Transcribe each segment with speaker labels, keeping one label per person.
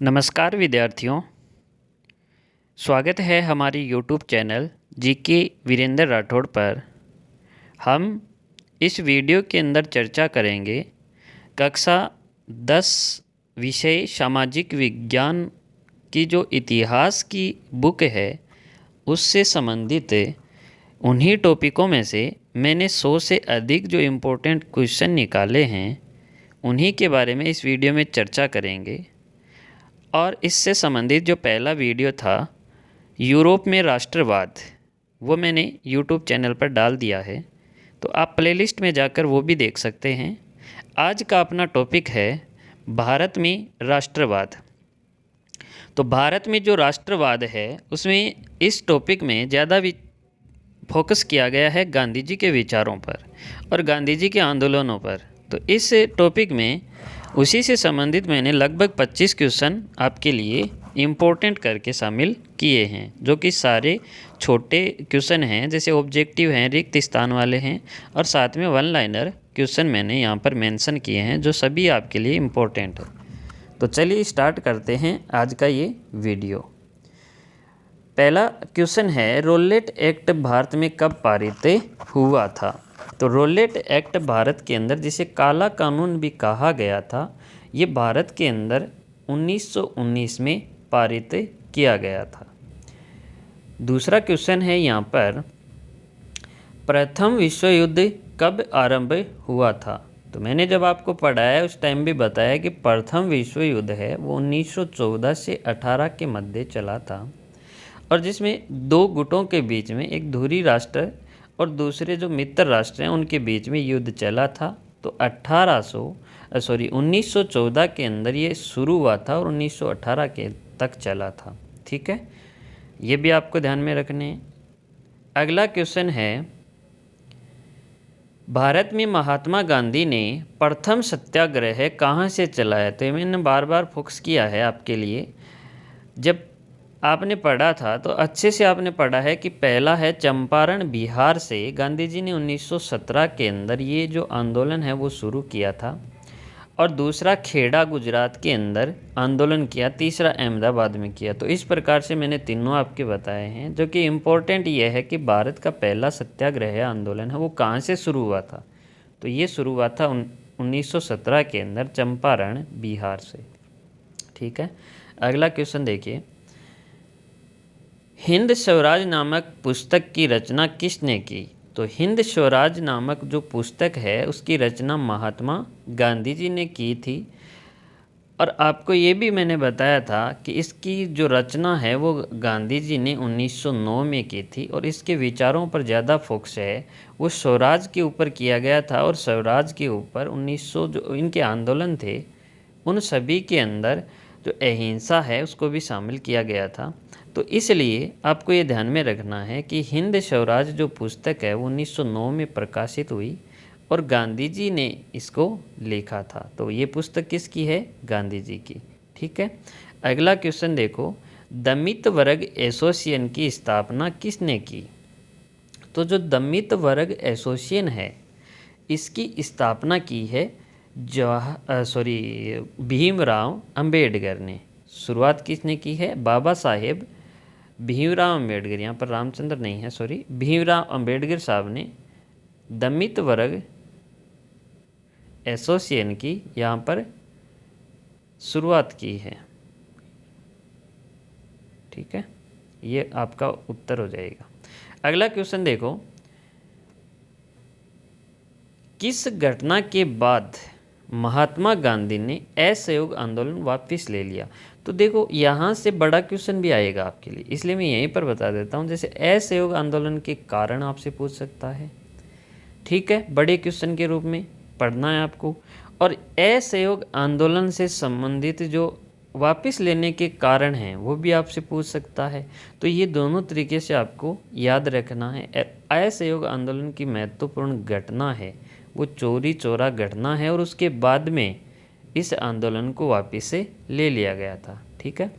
Speaker 1: नमस्कार विद्यार्थियों, स्वागत है हमारी YouTube channel GK Virendra Rathore पर। हम इस वीडियो के अंदर चर्चा करेंगे कक्षा 10 विषय सामाजिक विज्ञान की जो इतिहास की बुक है उससे संबंधित उन्हीं टॉपिकों में से मैंने 100 से अधिक जो इम्पोर्टेंट क्वेश्चन निकाले हैं उन्हीं के बारे में इस वीडियो में चर्चा करेंगे। और इससे संबंधित जो पहला वीडियो था यूरोप में राष्ट्रवाद, वो मैंने यूट्यूब चैनल पर डाल दिया है, तो आप प्लेलिस्ट में जाकर वो भी देख सकते हैं। आज का अपना टॉपिक है भारत में राष्ट्रवाद। तो भारत में जो राष्ट्रवाद है उसमें इस टॉपिक में ज़्यादा फोकस किया गया है गांधी जी के विचारों पर और गांधी जी के आंदोलनों पर। तो इस टॉपिक में उसी से संबंधित मैंने लगभग 25 क्वेश्चन आपके लिए इम्पोर्टेंट करके शामिल किए हैं, जो कि सारे छोटे क्वेश्चन हैं, जैसे ऑब्जेक्टिव हैं, रिक्त स्थान वाले हैं, और साथ में वन लाइनर क्वेश्चन मैंने यहाँ पर मेंशन किए हैं जो सभी आपके लिए इम्पोर्टेंट है। तो चलिए स्टार्ट करते हैं आज का ये वीडियो। पहला क्वेश्चन है, रोलेट एक्ट भारत में कब पारित हुआ था? तो रोलेट एक्ट भारत के अंदर, जिसे काला कानून भी कहा गया था, ये भारत के अंदर 1919 में पारित किया गया था। दूसरा क्वेश्चन है यहाँ पर, प्रथम विश्व युद्ध कब आरंभ हुआ था? तो मैंने जब आपको पढ़ाया उस टाइम भी बताया कि प्रथम विश्व युद्ध है वो 1914 से 18 के मध्य चला था, और जिसमें दो गुटों के बीच में, एक धुरी राष्ट्र और दूसरे जो मित्र राष्ट्र हैं उनके बीच में युद्ध चला था। तो 1914 के अंदर ये शुरू हुआ था और 1918 के तक चला था। ठीक है, ये भी आपको ध्यान में रखने हैं। अगला क्वेश्चन है, भारत में महात्मा गांधी ने प्रथम सत्याग्रह कहाँ से चलाया? तो मैंने बार बार फोकस किया है आपके लिए। जब आपने पढ़ा था तो अच्छे से आपने पढ़ा है कि पहला है चंपारण बिहार से, गांधी जी ने 1917 के अंदर ये जो आंदोलन है वो शुरू किया था, और दूसरा खेड़ा गुजरात के अंदर आंदोलन किया, तीसरा अहमदाबाद में किया। तो इस प्रकार से मैंने तीनों आपके बताए हैं, जो कि इम्पोर्टेंट ये है कि भारत का पहला सत्याग्रह आंदोलन है वो कहाँ से शुरू हुआ था? तो ये शुरू हुआ था 1917 के अंदर चंपारण बिहार से। ठीक है, अगला क्वेश्चन देखिए, हिंद स्वराज नामक पुस्तक की रचना किसने की? तो हिंद स्वराज नामक जो पुस्तक है उसकी रचना महात्मा गांधी जी ने की थी। और आपको ये भी मैंने बताया था कि इसकी जो रचना है वो गांधी जी ने 1909 में की थी, और इसके विचारों पर ज़्यादा फोकस है वो स्वराज के ऊपर किया गया था। और स्वराज के ऊपर 1900 जो इनके आंदोलन थे उन सभी के अंदर जो अहिंसा है उसको भी शामिल किया गया था। तो इसलिए आपको ये ध्यान में रखना है कि हिंद स्वराज जो पुस्तक है वो 1909 में प्रकाशित हुई और गांधी जी ने इसको लिखा था। तो ये पुस्तक किसकी है? गांधी जी की। ठीक है, अगला क्वेश्चन देखो, दमित वर्ग एसोसिएशन की स्थापना किसने की? तो जो दमित वर्ग एसोसिएशन है इसकी स्थापना की है भीमराव अंबेडकर ने। शुरुआत किसने की है? बाबा साहेब भीमराव अंबेडकर, यहाँ पर रामचंद्र नहीं है, भीमराव अंबेडकर साहब ने दमित वर्ग एसोसिएशन की यहाँ पर शुरुआत की है। ठीक है, ये आपका उत्तर हो जाएगा। अगला क्वेश्चन देखो, किस घटना के बाद महात्मा गांधी ने असहयोग आंदोलन वापस ले लिया? तो देखो यहाँ से बड़ा क्वेश्चन भी आएगा आपके लिए, इसलिए मैं यहीं पर बता देता हूँ। जैसे असहयोग आंदोलन के कारण आपसे पूछ सकता है, ठीक है, बड़े क्वेश्चन के रूप में पढ़ना है आपको। और असहयोग आंदोलन से संबंधित जो वापस लेने के कारण हैं वो भी आपसे पूछ सकता है। तो ये दोनों तरीके से आपको याद रखना है। असहयोग आंदोलन की महत्वपूर्ण घटना है वो चौरी चौरा घटना है, और उसके बाद में इस आंदोलन को वापस से ले लिया गया था। ठीक है,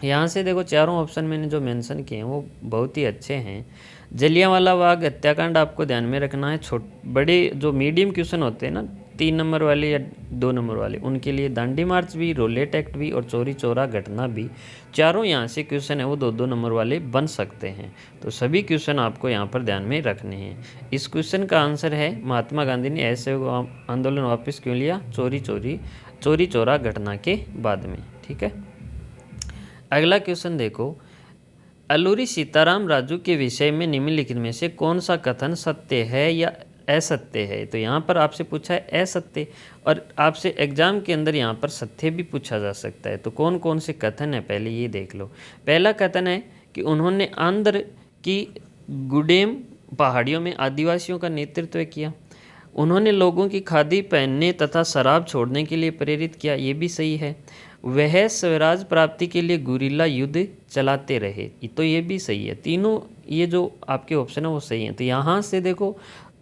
Speaker 1: यहाँ से देखो चारों ऑप्शन मैंने जो मेंशन किए हैं वो बहुत ही अच्छे हैं। जलियांवाला बाग हत्याकांड आपको ध्यान में रखना है। बड़े जो मीडियम क्वेश्चन होते हैं ना, 3 नंबर वाले या 2 नंबर वाले, उनके लिए दांडी मार्च भी, रोलेट एक्ट भी और चोरी चोरा घटना भी, चारों यहाँ से क्वेश्चन है वो 2-2 नंबर वाले बन सकते हैं। तो सभी क्वेश्चन आपको यहाँ पर ध्यान में रखने हैं। इस क्वेश्चन का आंसर है महात्मा गांधी ने असहयोग आंदोलन वापस क्यों लिया? चोरी चोरा घटना के बाद में। ठीक है, अगला क्वेश्चन देखो, अल्लूरी सीताराम राजू के विषय में निम्नलिखित में से कौन सा कथन सत्य है या असत्य है? तो यहाँ पर आपसे पूछा है असत्य, और आपसे एग्जाम के अंदर यहाँ पर सत्य भी पूछा जा सकता है। तो कौन कौन से कथन है पहले ये देख लो। पहला कथन है कि उन्होंने आंध्र की गुडेम पहाड़ियों में आदिवासियों का नेतृत्व किया। उन्होंने लोगों की खादी पहनने तथा शराब छोड़ने के लिए प्रेरित किया, ये भी सही है। वह स्वराज प्राप्ति के लिए गुरिल्ला युद्ध चलाते रहे, तो ये भी सही है। तीनों ये जो आपके ऑप्शन है वो सही है। तो यहाँ से देखो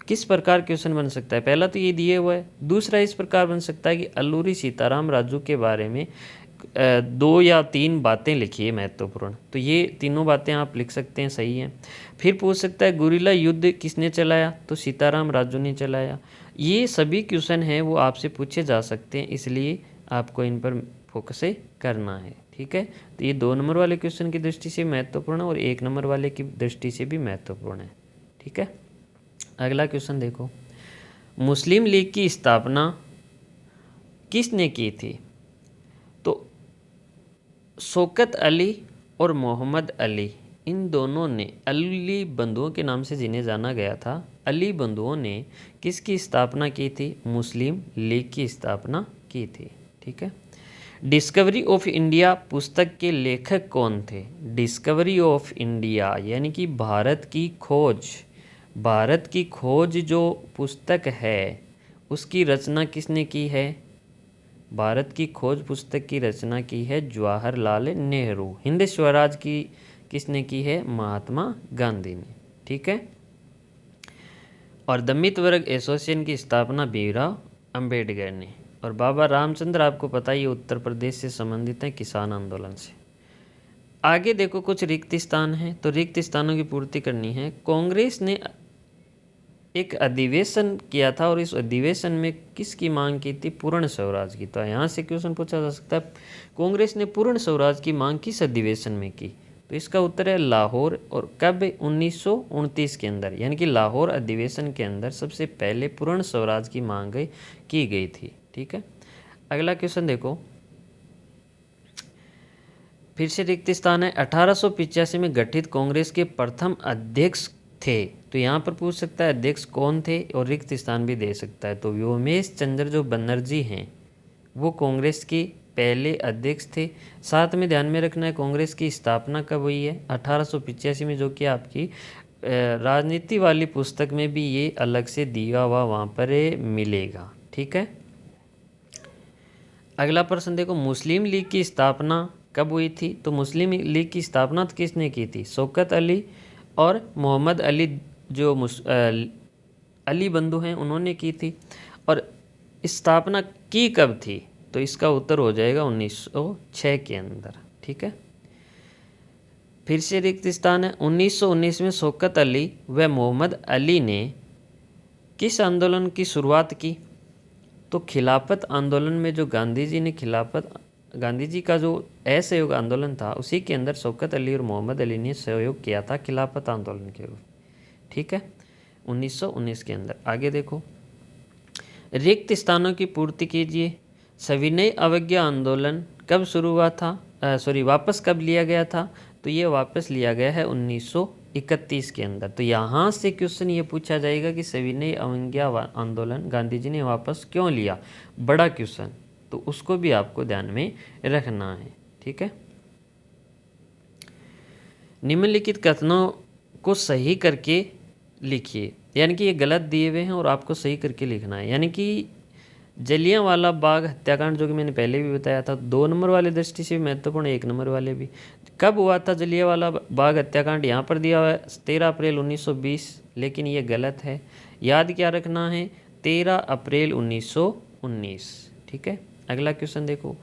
Speaker 1: किस प्रकार क्वेश्चन बन सकता है। पहला तो ये दिए हुआ है, दूसरा इस प्रकार बन सकता है कि अल्लूरी सीताराम राजू के बारे में 2 या 3 बातें लिखिए महत्वपूर्ण, तो ये तीनों बातें आप लिख सकते हैं, सही हैं। फिर पूछ सकता है गुरिल्ला युद्ध किसने चलाया? तो सीताराम राजू ने चलाया। ये सभी क्वेश्चन हैं वो आपसे पूछे जा सकते हैं, इसलिए आपको इन पर फोकस करना है। ठीक है, तो ये 2 नंबर वाले क्वेश्चन की दृष्टि से महत्वपूर्ण है और 1 नंबर वाले की दृष्टि से भी महत्वपूर्ण है। ठीक है, अगला क्वेश्चन देखो, मुस्लिम लीग की स्थापना किसने की थी? तो शौकत अली और मोहम्मद अली, इन दोनों ने, अली बंधुओं के नाम से जिन्हें जाना गया था, अली बंधुओं ने किसकी स्थापना की थी? मुस्लिम लीग की स्थापना की थी। ठीक है, डिस्कवरी ऑफ इंडिया पुस्तक के लेखक कौन थे? डिस्कवरी ऑफ इंडिया यानी कि भारत की खोज जो पुस्तक है उसकी रचना किसने की है? भारत की खोज पुस्तक की रचना की है जवाहरलाल नेहरू। हिंद स्वराज की किसने की है? महात्मा गांधी ने। ठीक है, और दलित वर्ग एसोसिएशन की स्थापना भीमराव अंबेडकर ने। और बाबा रामचंद्र आपको पता ही उत्तर प्रदेश से संबंधित है, किसान आंदोलन से। आगे देखो कुछ रिक्त स्थान हैं, तो रिक्त स्थानों की पूर्ति करनी है। कांग्रेस ने एक अधिवेशन किया था और इस अधिवेशन में किसकी मांग की थी? पूर्ण स्वराज की। तो यहाँ से क्वेश्चन पूछा जा सकता है, कांग्रेस ने पूर्ण स्वराज की मांग किस अधिवेशन में की? तो इसका उत्तर है लाहौर। और कब? 1929 के अंदर, यानी कि लाहौर अधिवेशन के अंदर सबसे पहले पूर्ण स्वराज की मांग की गई थी। ठीक है, अगला क्वेश्चन देखो, फिर से रिक्त स्थान है। 1885 में गठित कांग्रेस के प्रथम अध्यक्ष थे, तो यहाँ पर पूछ सकता है अध्यक्ष कौन थे, और रिक्त स्थान भी दे सकता है। तो व्योमेश चंद्र जो बनर्जी हैं वो कांग्रेस के पहले अध्यक्ष थे। साथ में ध्यान में रखना है कांग्रेस की स्थापना कब हुई है? 1885 में, जो कि आपकी राजनीति वाली पुस्तक में भी ये अलग से दिया हुआ वहाँ पर मिलेगा। ठीक है, अगला प्रश्न देखो, मुस्लिम लीग की स्थापना कब हुई थी? तो मुस्लिम लीग की स्थापना किसने की थी? शौकत अली और मोहम्मद अली जो अली बंधु हैं उन्होंने की थी। और स्थापना की कब थी? तो इसका उत्तर हो जाएगा 1906 के अंदर। ठीक है, फिर से रिक्त स्थान है। 1919 में शौकत अली व मोहम्मद अली ने किस आंदोलन की शुरुआत की? तो खिलाफत आंदोलन में जो गांधी जी का जो असहयोग आंदोलन था उसी के अंदर शौकत अली और मोहम्मद अली ने सहयोग किया था खिलाफत आंदोलन के रूप। ठीक है, 1919 के अंदर। आगे देखो, रिक्त स्थानों की पूर्ति कीजिए। सविनय अवज्ञा आंदोलन कब शुरू हुआ था? वापस कब लिया गया था? तो ये वापस लिया गया है 1931 के अंदर। तो यहाँ से क्वेश्चन ये पूछा जाएगा कि सविनय अवज्ञा आंदोलन गांधी जी ने वापस क्यों लिया? बड़ा क्वेश्चन, तो उसको भी आपको ध्यान में रखना है। ठीक है, निम्नलिखित कथनों को सही करके लिखिए, यानी कि ये गलत दिए हुए हैं और आपको सही करके लिखना है। यानी कि जलियांवाला बाग हत्याकांड, जो कि मैंने पहले भी बताया था, 2 नंबर वाले दृष्टि से भी महत्वपूर्ण, 1 नंबर वाले भी। कब हुआ था जलियांवाला बाग हत्याकांड? यहाँ पर दिया हुआ है 13 अप्रैल 1920, लेकिन ये गलत है। याद क्या रखना है? 13 अप्रैल 1919। ठीक है, अगला क्वेश्चन देखो,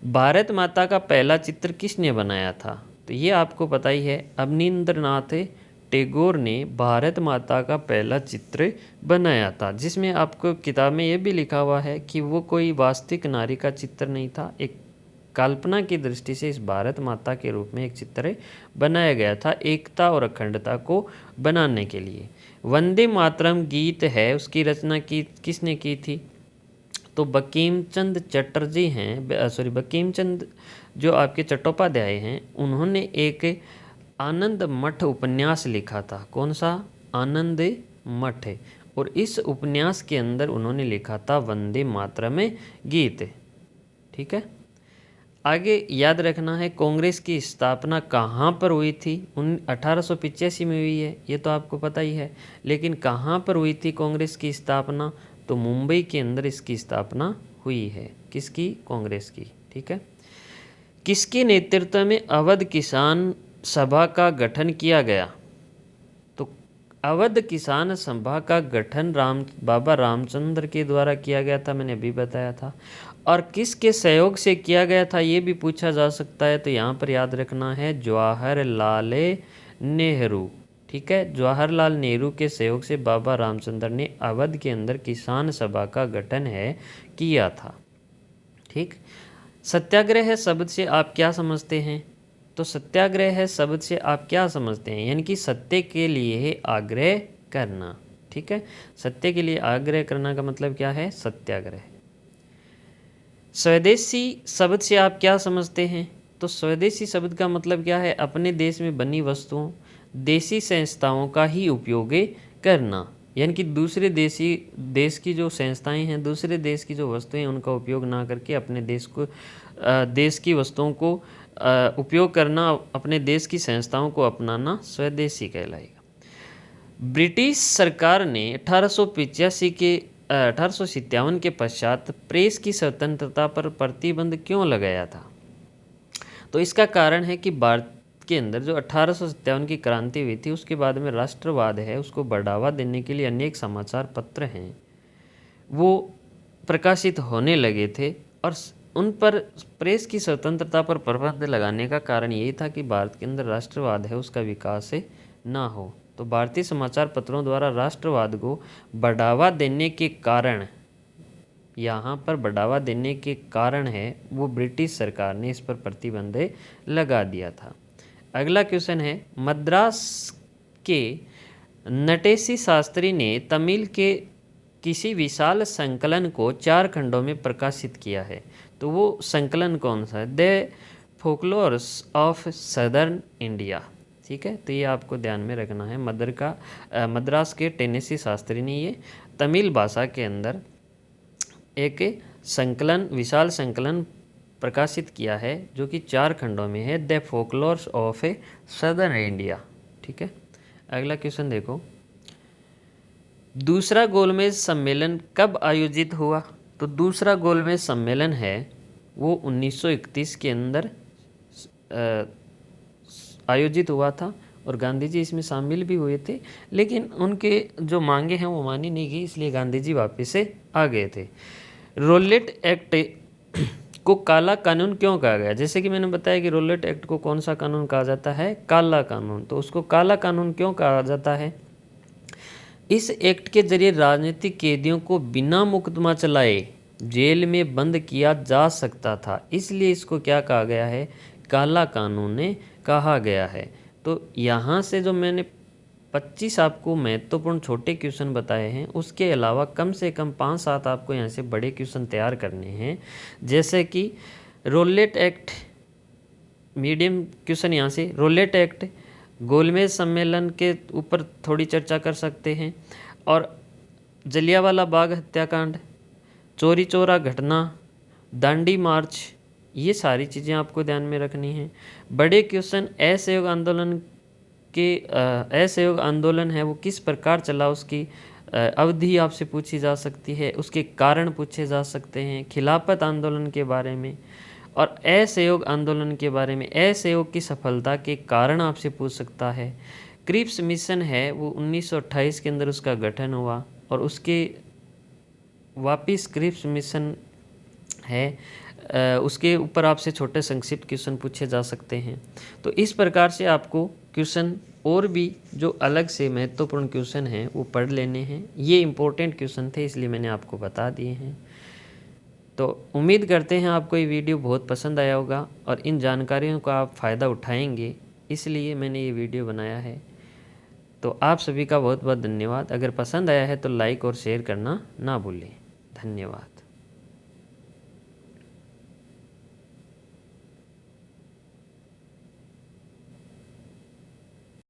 Speaker 1: भारत माता का पहला चित्र किसने बनाया था? तो ये आपको पता ही है, अवनींद्रनाथ टैगोर ने भारत माता का पहला चित्र बनाया था, जिसमें आपको किताब में ये भी लिखा हुआ है कि वो कोई वास्तविक नारी का चित्र नहीं था, एक कल्पना की दृष्टि से इस भारत माता के रूप में एक चित्र बनाया गया था एकता और अखंडता को बनाने के लिए। वंदे मातरम गीत है, उसकी रचना किसने की थी? तो बंकिम चंद्र चटर्जी हैं, बंकिम चंद्र जो आपके चट्टोपाध्याय हैं, उन्होंने एक आनंद मठ उपन्यास लिखा था। कौन सा? आनंद मठ। और इस उपन्यास के अंदर उन्होंने लिखा था वंदे मातरम गीत। ठीक है। आगे याद रखना है कांग्रेस की स्थापना कहाँ पर हुई थी? 1885 में हुई है, ये तो आपको पता ही है। लेकिन कहाँ पर हुई थी कांग्रेस की स्थापना? तो मुंबई के अंदर इसकी स्थापना हुई है। किसकी? कांग्रेस की। ठीक है। किसके नेतृत्व में अवध किसान सभा का गठन किया गया? तो अवध किसान सभा का गठन बाबा रामचंद्र के द्वारा किया गया था, मैंने अभी बताया था। और किसके सहयोग से किया गया था ये भी पूछा जा सकता है, तो यहाँ पर याद रखना है जवाहरलाल नेहरू। ठीक है, जवाहरलाल नेहरू के सहयोग से बाबा रामचंद्र ने अवध के अंदर किसान सभा का गठन किया था। ठीक। सत्याग्रह शब्द से आप क्या समझते हैं? तो सत्याग्रह शब्द से आप क्या समझते हैं? यानी कि सत्य के लिए आग्रह करना। ठीक है, सत्य के लिए आग्रह करना का मतलब क्या है? सत्याग्रह। स्वदेशी शब्द से आप क्या समझते हैं? तो स्वदेशी शब्द का मतलब क्या है? अपने देश में बनी वस्तुओं, देशी संस्थाओं का ही उपयोग करना। यानी कि दूसरे देश की जो संस्थाएं हैं, दूसरे देश की जो वस्तुएं हैं, उनका उपयोग ना करके अपने देश की वस्तुओं को उपयोग करना, अपने देश की संस्थाओं को अपनाना स्वदेशी कहलाएगा। ब्रिटिश सरकार ने 1857 के पश्चात प्रेस की स्वतंत्रता पर प्रतिबंध क्यों लगाया था? तो इसका कारण है कि भारत के अंदर जो 1857 की क्रांति हुई थी, उसके बाद में राष्ट्रवाद है, उसको बढ़ावा देने के लिए अनेक समाचार पत्र हैं वो प्रकाशित होने लगे थे, और उन पर प्रेस की स्वतंत्रता पर प्रतिबंध लगाने का कारण यही था कि भारत के अंदर राष्ट्रवाद है उसका विकास ना हो। तो भारतीय समाचार पत्रों द्वारा राष्ट्रवाद को बढ़ावा देने के कारण, यहाँ पर बढ़ावा देने के कारण है वो ब्रिटिश सरकार ने इस पर प्रतिबंध लगा दिया था। अगला क्वेश्चन है, मद्रास के नटेशी शास्त्री ने तमिल के किसी विशाल संकलन को 4 खंडों में प्रकाशित किया है, तो वो संकलन कौन सा है? The folklores of southern India. ठीक है, तो ये आपको ध्यान में रखना है। मद्रास के टेनेसी शास्त्री ने ये तमिल भाषा के अंदर एक विशाल संकलन प्रकाशित किया है, जो कि 4 खंडों में है, the folklores of southern India. ठीक है। अगला क्वेश्चन देखो, दूसरा गोलमेज सम्मेलन कब आयोजित हुआ? तो दूसरा गोलमेज सम्मेलन है वो 1931 के अंदर आयोजित हुआ था, और गांधी जी इसमें शामिल भी हुए थे, लेकिन उनके जो मांगे हैं वो मानी नहीं गई, इसलिए गांधी जी वापस से आ गए थे। रोलेट एक्ट को काला कानून क्यों कहा गया? जैसे कि मैंने बताया कि रोलेट एक्ट को कौन सा कानून कहा जाता है? काला कानून। तो उसको काला कानून क्यों कहा जाता है? इस एक्ट के जरिए राजनीतिक कैदियों को बिना मुकदमा चलाए जेल में बंद किया जा सकता था, इसलिए इसको क्या कहा गया है? काला कानून कहा गया है। तो यहाँ से जो मैंने 25 आपको महत्वपूर्ण छोटे क्वेश्चन बताए हैं, उसके अलावा कम से कम 5-7 आपको यहाँ से बड़े क्वेश्चन तैयार करने हैं। जैसे कि रोलेट एक्ट, मीडियम क्वेश्चन यहाँ से रोलेट एक्ट, गोलमेज सम्मेलन के ऊपर थोड़ी चर्चा कर सकते हैं, और जलियांवाला बाग हत्याकांड, चौरी चौरा घटना, दांडी मार्च, ये सारी चीज़ें आपको ध्यान में रखनी हैं। बड़े क्वेश्चन, असहयोग आंदोलन है वो किस प्रकार चला, उसकी अवधि आपसे पूछी जा सकती है, उसके कारण पूछे जा सकते हैं, खिलाफत आंदोलन के बारे में और असहयोग आंदोलन के बारे में, असहयोग की सफलता के कारण आपसे पूछ सकता है। क्रिप्स मिशन है वो 1928 के अंदर उसका गठन हुआ, और उसके वापिस क्रिप्स मिशन है उसके ऊपर आपसे छोटे संक्षिप्त क्वेश्चन पूछे जा सकते हैं। तो इस प्रकार से आपको क्वेश्चन और भी जो अलग से महत्वपूर्ण क्वेश्चन हैं वो पढ़ लेने हैं। ये इम्पोर्टेंट क्वेश्चन थे इसलिए मैंने आपको बता दिए हैं। तो उम्मीद करते हैं आपको ये वीडियो बहुत पसंद आया होगा और इन जानकारियों का आप फ़ायदा उठाएंगे, इसलिए मैंने ये वीडियो बनाया है। तो आप सभी का बहुत बहुत धन्यवाद। अगर पसंद आया है तो लाइक और शेयर करना ना भूलें। धन्यवाद।